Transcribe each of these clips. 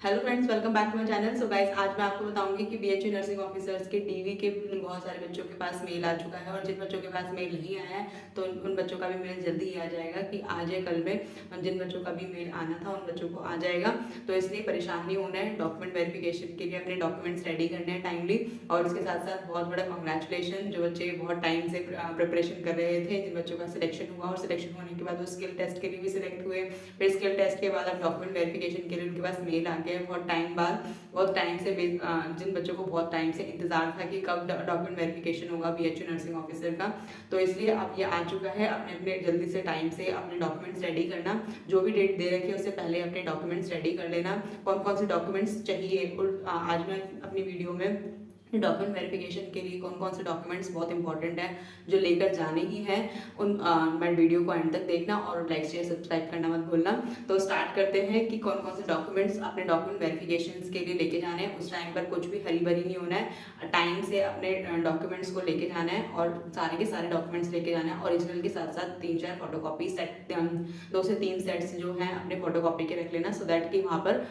Hello friends, welcome back to my channel. So guys, आज मैं आपको बताऊंगी कि बीएचयू नर्सिंग ऑफिसर्स के डीवी के बहुत सारे बच्चों के पास मेल आ चुका है, और जिन बच्चों के पास मेल नहीं आया है तो उन बच्चों का भी मेल जल्दी ही आ जाएगा कि आज या कल में जिन बच्चों का भी मेल आना था उन बच्चों को आ जाएगा। तो इसलिए परेशान नहीं होना है। डॉक्यूमेंट वेरिफिकेशन के लिए अपने डॉक्यूमेंट्स रेडी करने हैं टाइमली। और उसके साथ साथ बहुत बड़ा कॉन्ग्रेचुलेशन जो बच्चे बहुत टाइम से प्रिपरेशन कर रहे थे, जिन बच्चों का सिलेक्शन हुआ और सिलेक्शन होने के बाद वो स्किल टेस्ट के लिए भी सिलेक्ट हुए। फिर स्किल टेस्ट के बाद अब डॉक्यूमेंट वेरिफिकेशन के लिए उनके पास मेल आ गया बहुत टाइम बाद। बहुत टाइम से जिन बच्चों को बहुत टाइम से इंतजार था कि कब डॉक्यूमेंट वेरिफिकेशन होगा बीएचयू नर्सिंग ऑफिसर का, तो इसलिए अब ये आ चुका है। अपने अपने जल्दी से टाइम से अपने डॉक्यूमेंट्स रेडी करना। जो भी डेट दे रखी है उससे पहले अपने डॉक्यूमेंट्स रेडी कर लेना। कौन कौन से डॉक्यूमेंट्स चाहिए, और आज मैं अपनी वीडियो में डॉक्यूमेंट वेरिफिकेशन के लिए कौन कौन से डॉक्यूमेंट्स बहुत इंपॉर्टेंट है जो लेकर जाने ही हैं, उन मैं वीडियो को एंड तक देखना और लाइक शेयर सब्सक्राइब करना मत भूलना। तो स्टार्ट करते हैं कि कौन कौन से डॉक्यूमेंट्स अपने डॉक्यूमेंट वेरिफिकेशन के लिए लेके जाने हैं। उस टाइम पर कुछ भी हरी भरी नहीं होना है, टाइम से अपने डॉक्यूमेंट्स को लेके जाना है और सारे के सारे डॉक्यूमेंट्स लेके जाना है। ओरिजिनल के साथ साथ 3-4 फोटोकॉपी सेट, 2 से 3 सेट्स जो हैं अपने फोटोकॉपी के रख लेना, सो दैट कि वहाँ पर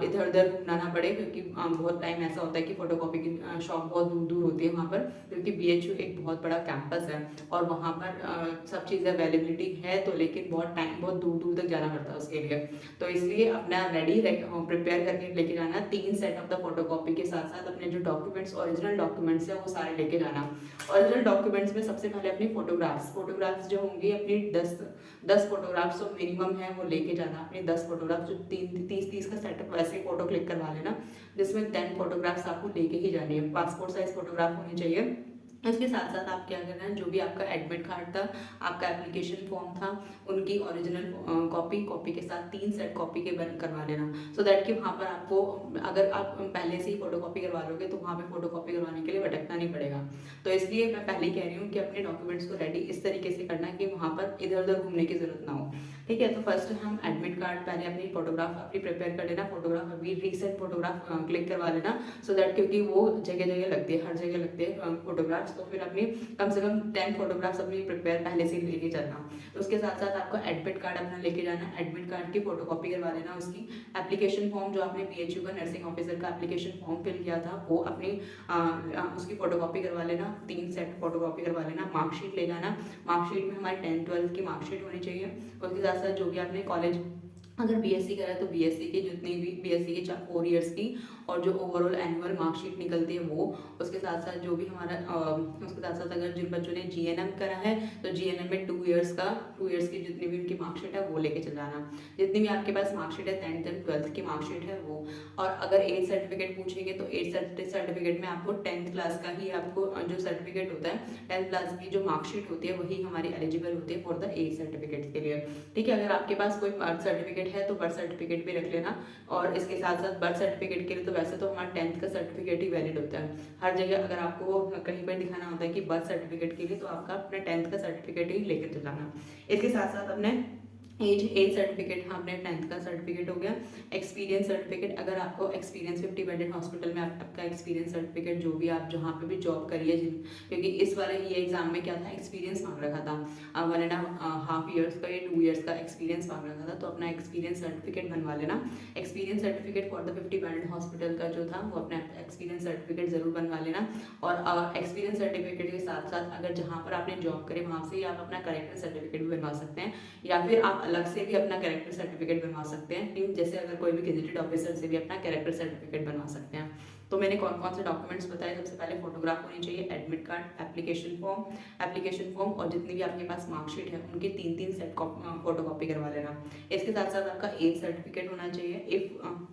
इधर उधर घूमना ना पड़े। क्योंकि बहुत टाइम ऐसा होता है कि फोटोकॉपी की शॉप बहुत दूर दूर होती है वहाँ पर, क्योंकि बीएचयू एक बहुत बड़ा कैंपस है और वहाँ पर सब चीज़ें अवेलेबिलिटी है, तो लेकिन बहुत दूर दूर तक जाना पड़ता है उसके लिए। तो इसलिए अपना रेडी प्रिपेयर करके लेके जाना। 3 सेट ऑफ द फोटोकॉपी के साथ साथ अपने जो डॉक्यूमेंट्स ओरिजिनल डॉक्यूमेंट्स है वो सारे लेके जाना। ओरिजिनल डॉक्यूमेंट्स में सबसे पहले अपनी फोटोग्राफ्स जो होंगी अपनी 10 फोटोग्राफ्स तो मिनिमम है वो लेके जाना। अपनी 10 फोटोग्राफ्स जो 30 का सेटअप वैसे फोटो क्लिक करवा लेना, जिसमें 10 फोटोग्राफ्स आपको लेके ही जानी है। पासपोर्ट साइज फोटोग्राफ होनी चाहिए। इसके साथ साथ आप क्या करना है, जो भी आपका एडमिट कार्ड था, आपका एप्लीकेशन फॉर्म था, उनकी ओरिजिनल कॉपी के साथ 3 सेट कॉपी के बन करवा लेना, सो दैट कि वहाँ पर आपको, अगर आप पहले से ही फोटो कॉपी करवा लोगे तो वहाँ पे फोटो कॉपी करवाने के लिए भटकना नहीं पड़ेगा। तो इसलिए मैं पहले ही कह रही हूँ कि अपने डॉक्यूमेंट्स को रेडी इस तरीके से करना है कि वहाँ पर इधर उधर घूमने की जरूरत ना हो। ठीक है, तो फर्स्ट हम एडमिट कार्ड, पहले अपनी फोटोग्राफ अपनी प्रिपेयर कर लेना। फोटोग्राफ अभी रीसेंट फोटोग्राफ क्लिक करवा लेना, सो दैट क्योंकि वो जगह जगह लगती है, हर जगह लगती है फोटोग्राफ्स। तो फिर अपनी कम से कम 10 फोटोग्राफ्स अपनी प्रिपेयर पहले से ही लेके चलना। उसके साथ साथ आपको एडमिट कार्ड अपना लेके जाना। एडमिट कार्ड की फोटोकॉपी करवा लेना। उसकी एप्लीकेशन फॉर्म जो आपने बीएचयू का नर्सिंग ऑफिसर का एप्लीकेशन फॉर्म फिल किया था वो अपनी उसकी फोटोकॉपी करवा लेना। 3 सेट फोटोकॉपी करवा लेना। मार्कशीट ले जाना। मार्कशीट में हमारी 10th-12th की मार्कशीट होनी चाहिए। उसके साथ साथ जो भी आपने कॉलेज, अगर बीएससी करा है तो बीएससी की जितनी भी बीएससी की 4 ईयर्स की और जो ओवरऑल एनुअल मार्कशीट निकलती है वो। उसके साथ साथ जो भी हमारा उसके साथ साथ अगर जिन बच्चों ने जीएनएम करा है तो जीएनएम में 2 इयर्स की जितनी भी उनकी मार्कशीट है वो लेके चल जाना। जितनी भी आपके पास मार्कशीट है 10th-12th की मार्कशीट है वो। और अगर एज सर्टिफिकेट पूछेंगे तो एज सर्टिफिकेट में आपको 10th क्लास का ही आपको जो सर्टिफिकेट होता है, 10th क्लास की जो मार्कशीट होती है वही हमारी एलिजिबल होती है फॉर द एज सर्टिफिकेट के लिए। ठीक है, अगर आपके पास कोई बर्थ सर्टिफिकेट है तो बर्थ सर्टिफिकेट भी रख लेना। और इसके साथ साथ बर्थ सर्टिफिकेट के लिए तो वैसे तो हमारा 10th का सर्टिफिकेट ही वैलिड होता है हर जगह। अगर आपको कहीं पर दिखाना होता है कि बर्थ सर्टिफिकेट के लिए तो आपका अपना 10th का सर्टिफिकेट ही लेकर चलाना। इसके साथ साथ अपने एज सर्टिफिकेट, हाँ अपने 10th का सर्टिफिकेट हो गया। एक्सपीरियंस सर्टिफिकेट, अगर आपको एक्सपीरियंस 50 बेडेड हॉस्पिटल में आपका एक्सपीरियंस सर्टिफिकेट, जो भी आप जहाँ पे भी जॉब करिए क्योंकि इस वाले ये एग्जाम में क्या था, एक्सपीरियंस मांग रखा था। 1.5 ईयर्स का या 2 ईयर्स का एक्सपीरियंस मांग रखा था, तो अपना एक्सपीरियंस सर्टिफिकेट बनवा लेना। Experience certificate for the 50 bedded hospital का जो था वो अपना एक्सपीरियंस सर्टिफिकेट जरूर बनवा लेना। और एक्सपीरियंस सर्टिफिकेट के साथ साथ अगर जहाँ पर आपने जॉब करे वहाँ से ही आप अपना करेक्टर सर्टिफिकेट भी बनवा सकते हैं, या फिर आप अलग से भी अपना कैरेक्टर सर्टिफिकेट बनवा सकते हैं। जैसे अगर कोई भी गेजेटेड ऑफिसर से भी अपना कैरेक्टर सर्टिफिकेट बनवा सकते हैं। तो मैंने कौन कौन से डॉक्यूमेंट्स बताए, सबसे पहले फोटोग्राफ होनी चाहिए, एडमिट कार्ड, एप्लीकेशन फॉर्म और जितनी भी आपके पास मार्कशीट है उनकी 3-3 सेट फोटो कॉपी करवा लेना। इसके साथ साथ आपका एज सर्टिफिकेट होना चाहिए। इफ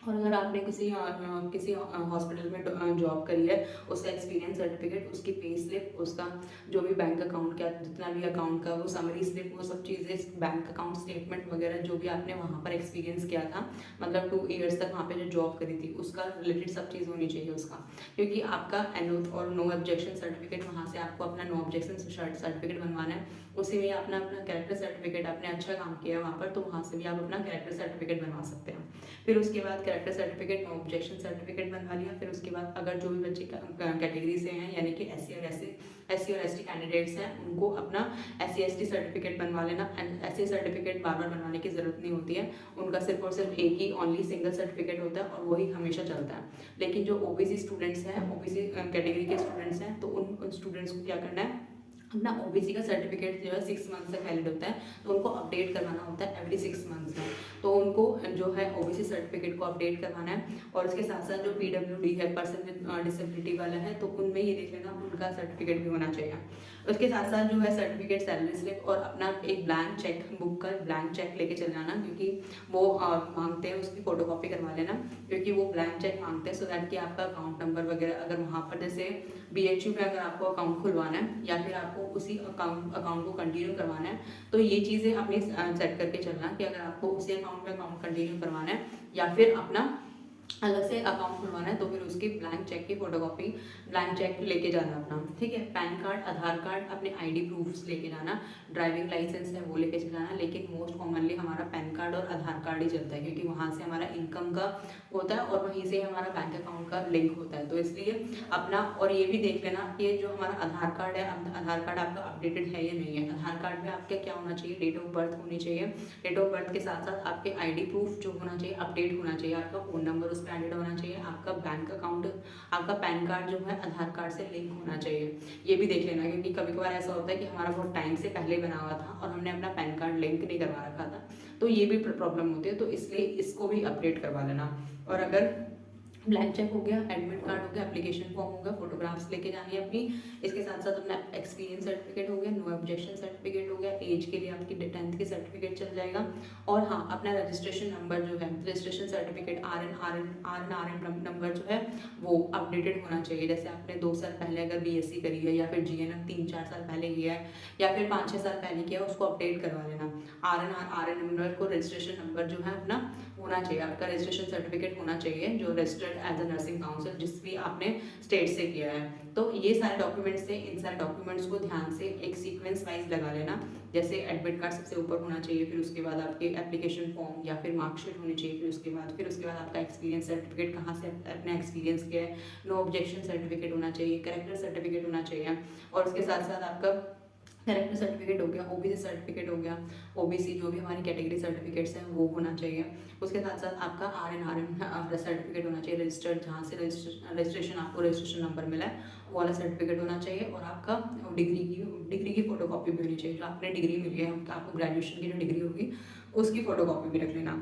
और अगर आपने किसी हॉस्पिटल में जॉब करी है, उसका एक्सपीरियंस सर्टिफिकेट, उसकी पे स्लिप, उसका जो भी बैंक अकाउंट का जितना भी अकाउंट का वो समरी स्लिप, वो सब चीज़ें, बैंक अकाउंट स्टेटमेंट वगैरह जो भी आपने वहाँ पर एक्सपीरियंस किया था, मतलब 2 ईयर्स तक वहाँ पे जो जॉब करी थी उसका रिलेटेड सब चीज़ होनी चाहिए उसका। क्योंकि आपका एनो और नो ऑब्जेक्शन सर्टिफिकेट, वहाँ से आपको अपना नो ऑब्जेक्शन सर्टिफिकेट बनवाना है। उसी में अपना अपना कैरेक्टर सर्टिफिकेट, आपने अच्छा काम किया वहाँ पर तो वहाँ से भी आप अपना कैरेक्टर सर्टिफिकेट बनवा सकते हैं। फिर उसके बाद character certificate, no objection certificate बनवा लिया। फिर उसके बाद अगर जो भी बच्चे कैटेगरी से हैं, यानी कि एस सी और एस टी कैंडिडेट्स हैं, उनको अपना SC/ST सर्टिफिकेट बनवा लेना। एंड ऐसे सर्टिफिकेट बार बार बनवाने की ज़रूरत नहीं होती है, उनका सिर्फ और सिर्फ एक ही ओनली सिंगल सर्टिफिकेट होता है और वही हमेशा चलता है। लेकिन जो OBC स्टूडेंट्स हैं, OBC कैटेगरी के स्टूडेंट्स हैं, तो उन स्टूडेंट्स को क्या करना है, अपना OBC का सर्टिफिकेट जो है 6 मंथ तक वैलिड होता है, तो उनको अपडेट करवाना होता है एवरी 6 मंथ्स में। तो उनको जो है OBC सर्टिफिकेट को अपडेट करवाना है। और उसके साथ साथ जो PWD है, पर्सन विद डिसेबिलिटी वाला है, तो उनमें ये देख लेना उनका सर्टिफिकेट भी होना चाहिए। उसके साथ साथ जो है सर्टिफिकेट, सैलरी स्लिप और अपना एक ब्लैंक चेक बुक का ब्लैंक चेक लेके चल जाना, क्योंकि वो मांगते हैं, उसकी फोटोकॉपी करवा लेना, क्योंकि वो ब्लैंक चेक मांगते हैं, सो दैट कि आपका अकाउंट नंबर वगैरह अगर वहाँ पर जैसे BHU में अगर आपको अकाउंट खुलवाना है या फिर आपको उसी अकाउंट को कंटिन्यू करवाना है, तो ये चीज़ें अपनी सेट करके चलना कि अगर आपको उसी अकाउंट में अकाउंट कंटिन्यू करवाना है या फिर अपना अलग से अकाउंट खुलवाना है, तो फिर उसकी ब्लैंक चेक की फोटोकॉपी, ब्लैंक चेक लेके जाना अपना, ठीक है। पैन कार्ड, आधार कार्ड, अपने ID प्रूफ्स लेके जाना, ड्राइविंग लाइसेंस है वो लेके जाना, लेकिन मोस्ट कॉमनली हमारा पैन कार्ड और आधार कार्ड ही चलता है, क्योंकि वहाँ से हमारा इनकम का होता है और वहीं से हमारा बैंक अकाउंट का लिंक होता है, तो इसलिए अपना। और ये भी देख लेना कि जो हमारा आधार कार्ड है, आधार कार्ड आपका अपडेटेड है या नहीं है। आधार कार्ड में आपका क्या होना चाहिए, डेट ऑफ बर्थ होनी चाहिए, डेट ऑफ बर्थ के साथ साथ आपके ID प्रूफ जो होना चाहिए अपडेट होना चाहिए, आपका फ़ोन नंबर उस पर एडेड होना चाहिए, आपका बैंक अकाउंट, आपका पैन कार्ड जो है आधार कार्ड से लिंक होना चाहिए। ये भी देख लेना, क्योंकि कभी कभार ऐसा होता है कि हमारा बहुत टाइम से पहले बना हुआ था और हमने अपना पैन कार्ड लिंक नहीं करवा रखा था, तो ये भी प्रॉब्लम होती है, तो इसलिए इसको भी अपडेट करवा लेना। और अगर ब्लैंक चेक हो गया, एडमिट कार्ड हो गया, एप्लीकेशन फॉर्म हो गया, फोटोग्राफ्स लेके जानी है अपनी, इसके साथ साथ अपना एक्सपीरियंस सर्टिफिकेट हो गया, नो ऑब्जेक्शन सर्टिफिकेट हो गया, एज के लिए आपकी 10th की सर्टिफिकेट चल जाएगा। और हाँ, अपना रजिस्ट्रेशन नंबर जो है, रजिस्ट्रेशन सर्टिफिकेट RN नंबर जो है वो अपडेटेड होना चाहिए। जैसे आपने 2 साल पहले अगर BSc करी है या फिर GNM 3-4 साल पहले किया है या फिर 5-6 साल पहले किया है, उसको अपडेट करवा लेना। RN नंबर को, रजिस्ट्रेशन नंबर जो है अपना होना चाहिए, आपका रजिस्ट्रेशन सर्टिफिकेट होना चाहिए जो registered as a nursing council जिस भी आपने स्टेट से किया है। तो ये सारे डॉक्यूमेंट्स से, इन सारे डॉक्यूमेंट्स को ध्यान से एक सीक्वेंस वाइज लगा लेना। जैसे एडमिट कार्ड सबसे ऊपर होना चाहिए, फिर उसके बाद आपके एप्लीकेशन फॉर्म या फिर मार्कशीट होनी चाहिए, फिर उसके बाद आपका एक्सपीरियंस सर्टिफिकेट, कहाँ से अपना एक्सपीरियंस किया है, नो ऑब्जेक्शन सर्टिफिकेट होना चाहिए, करेक्टर सर्टिफिकेट होना चाहिए। और उसके साथ साथ आपका करेक्टर सर्टिफिकेट हो गया, OBC सर्टिफिकेट हो गया, OBC जो भी हमारी कैटेगरी सर्टिफिकेट्स हैं वो होना चाहिए। उसके साथ साथ आपका RN सर्टिफिकेट होना चाहिए, रजिस्टर्ड, जहाँ से रजिस्ट्रेशन आपको रजिस्ट्रेशन नंबर मिला है वो वाला सर्टिफिकेट होना चाहिए। और आपका डिग्री की फोटोकॉपी भी होनी चाहिए, जो आपने डिग्री मिली है, आपको ग्रेजुएशन की जो डिग्री होगी उसकी फोटोकॉपी भी रख लेना।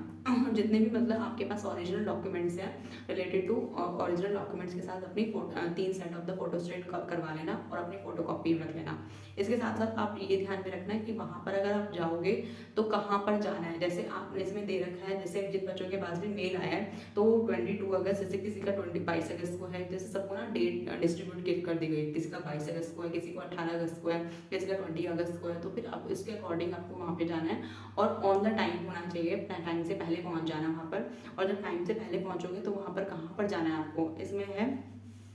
जितने भी मतलब आपके पास ओरिजिनल डॉक्यूमेंट्स हैं रिलेटेड टू ओरिजिनल डॉक्यूमेंट्स के साथ अपनी 3 सेट ऑफ द फोटोस्टेट करवा लेना और अपनी फोटोकॉपी भी रख लेना। इसके साथ साथ आप ये ध्यान में रखना है कि वहाँ पर अगर आप जाओगे तो कहाँ पर जाना है। जैसे आपने इसमें दे रखा है, जैसे जिन बच्चों के पास भी मेल आया है तो 22 अगस्त, जैसे किसी का 22 अगस्त को है, जैसे सबको ना डेट डिस्ट्रीब्यूट कर दी गई, किसी का 22 अगस्त को है, किसी को 18 अगस्त को है, किसी का 20 अगस्त को है, तो फिर अब इसके अकॉर्डिंग आपको वहाँ पे जाना है और ऑन द टाइम होना चाहिए, टाइम से पहले पहुँच जाना वहाँ पर। और जब टाइम से पहले पहुँचोगे तो वहाँ पर कहाँ पर जाना है आपको, इसमें है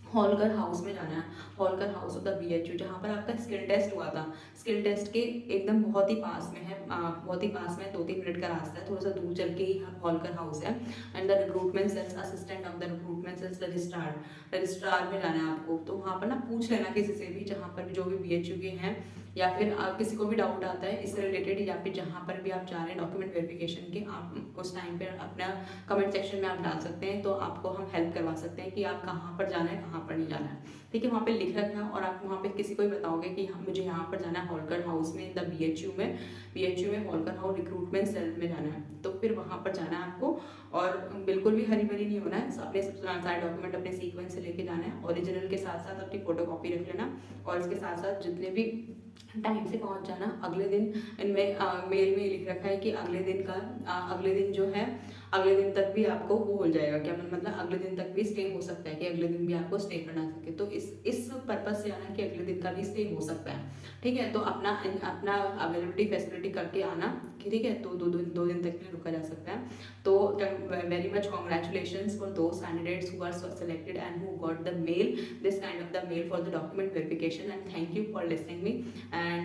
हॉलकर हाउस में जाना है। हॉलकर हाउस ऑफ द BHU, जहाँ पर आपका स्किल टेस्ट हुआ था, स्किल टेस्ट के एकदम बहुत ही पास में है, बहुत ही पास में 2-3 मिनट का रास्ता है, थोड़ा सा दूर चल के ही हॉलकर हाउस है। And the recruitment cells assistant of the recruitment cells registrar में जाना है आपको। तो वहाँ पर ना पूछ लेना किसी से भी, जहाँ पर जो भी BHU के हैं, या फिर किसी को भी डाउट आता है इससे रिलेटेड, या फिर जहाँ पर भी आप जा रहे हैं डॉक्यूमेंट वेरिफिकेशन के, आप उस टाइम पर अपना कमेंट सेक्शन में आप डाल सकते हैं, तो आपको हम हेल्प करवा सकते हैं कि आप कहाँ पर जाना है, कहाँ पर नहीं जाना है। ठीक है, वहाँ पे लिख रखना और आप वहाँ पे किसी को भी बताओगे कि मुझे यहाँ पर जाना है हॉलकर हाउस में, द BHU में हॉलकर हाउस रिक्रूटमेंट सेल में जाना है, तो फिर वहाँ पर जाना है आपको। और बिल्कुल भी हरी भरी नहीं होना है, अपने सारे डॉक्यूमेंट अपने सीक्वेंस से लेके जाना है, ओरिजिनल के साथ साथ अपनी फोटोकॉपी रख लेना। और इसके साथ साथ जितने भी टाइम से पहुंच जाना। अगले दिन इनमें मेल में लिख रखा है कि अगले दिन जो है अगले दिन तक भी आपको वो हो जाएगा, क्या मतलब अगले दिन तक भी स्टे हो सकता है, कि अगले दिन भी आपको स्टे करना सके। तो इस पर्पज से आना कि अगले दिन का भी स्टे हो सकता है। ठीक है, तो अपना अवेलेबिलिटी फैसिलिटी करके आना, ठीक है। तो दो दिन तक के रुका जा सकता है। तो very much congratulations for those candidates who are selected and who got the mail, this kind of the mail for the document verification, and thank you for listening me. And